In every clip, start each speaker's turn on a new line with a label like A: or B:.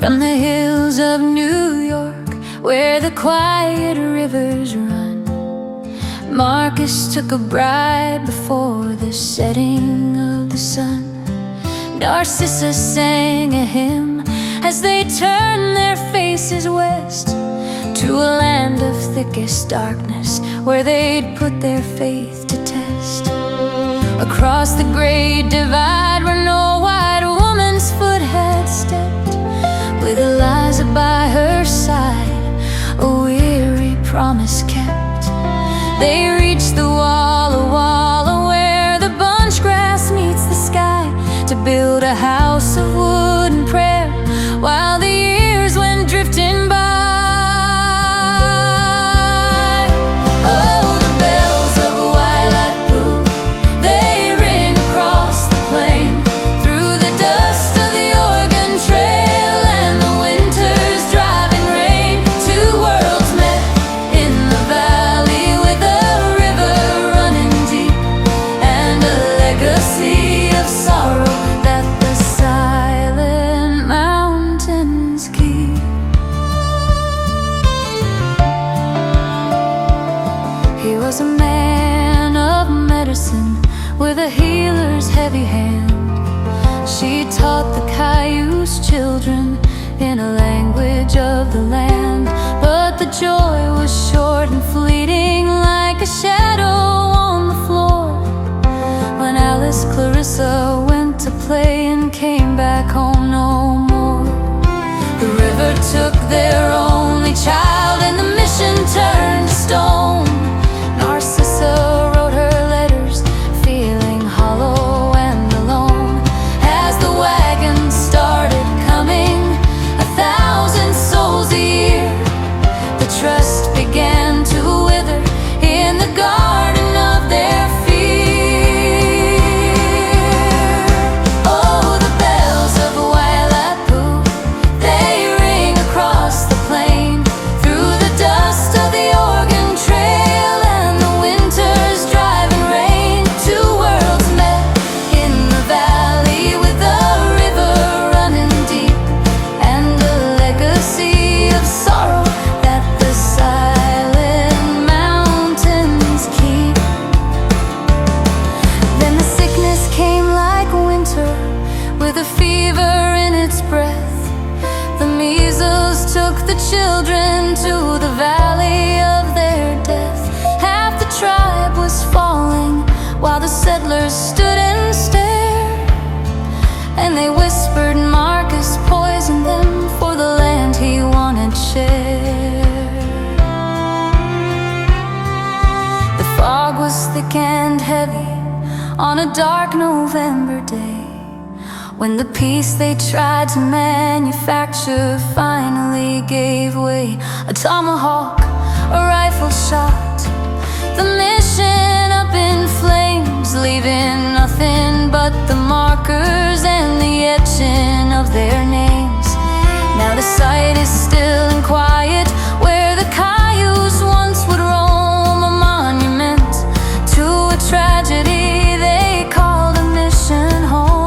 A: From the hills of New York, where the quiet rivers run, Marcus took a bride before the setting of the sun. Narcissa sang a hymn as they turned their faces west, to a land of thickest darkness, where they'd put their faith to test. Across the great divide, where no white woman's foot had stepped, with Eliza by her side, a weary promise kept. They reached the walla where the bunch grass meets the sky, to build a house of wood and prayer, while the years went drifting by. He was a man of medicine, with a healer's heavy hand. She taught the Cayuse children in a language of the land. But the joy was short and fleeting, like a shadow on the floor, when Alice Clarissa went to play and came back home no more. The river took their only child, and the mission turned to stone. Narcissa wrote her letters, feeling hollow and alone, as the wagons started coming, 1,000 souls a year. The trust began to wither in the garden of their fear. Oh, the bells of Waialapu, they ring across the plain, through the dust of the Oregon Trail and the winter's driving rain. Two worlds met in the valley, with a river running deep, and a legacy of sorrow that the silent mountains keep. Then the sickness came like winter, with a fever in its breath. The measles took the children to the valley of their death. Half the tribe was falling, while the settlers stood and stared, and they whispered Marcus poisoned them for the land he wanted shared. The fog was thick and heavy on a dark November day, when the peace they tried to manufacture finally gave way. A tomahawk, a rifle shot, the mission up in flames, leaving nothing but the markers and the etching of their names. Now the site is still and quiet, where the Cayuse once would roam, a monument to a tragedy they called a mission home.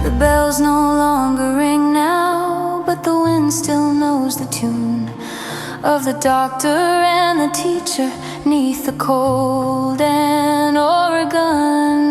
A: The bells no longer ring now, but the wind still knows the tune of the doctor and the teacher 'neath the cold and Oregon